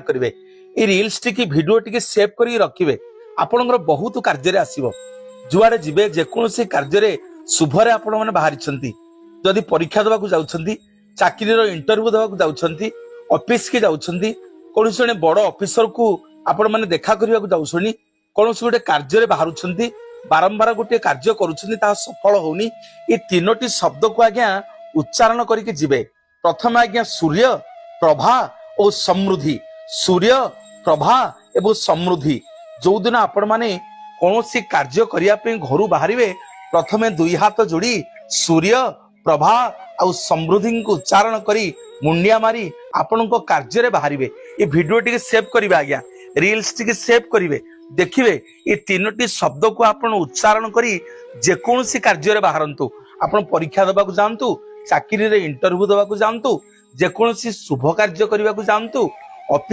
करेंगे ये reels T video T save कर रखिए आपंकर बहुत कार्य आसो जुआड़े जीवे जेकोसी कार्य शुभरे आपण मैंने बाहरी जदि परीक्षा देवाक जाऊँगी चाकरी इंटरव्यू देवाक जाऊँगी ऑफिस की जाऊँगी कौन जड़े बड़ ऑफिसर को आपण मैंने देखा करने जाऊँ कौन गोटे कार्य बाहर बारंबार गोटे कार्य करुँच सफल होनी ये तीनोटी शब्द को आज्ञा उच्चारण करके जीवे प्रथम आज्ञा सूर्य प्रभा और समृद्धि सूर्य प्रभा एवं समृद्धि जो दिन आपण माने कौन कार्य करने घर बाहर प्रथमे दुई हाथ जोड़ी सूर्य प्रभा और समृद्धि को उच्चारण करी मुंडिया मारी आपण कार्य बाहर ये भिडियो टी सेव करेंगे आज्ञा रिल्स टी सेव करेंगे देखिए ये तीनोटी शब्द को आपण उच्चारण करी जेकोसी कार्य बाहरतु आपण परीक्षा देवाक जातु चाकरी इंटरव्यू देवाक जातु जेकोसी शुभ कार्य करने जातु ऑफिस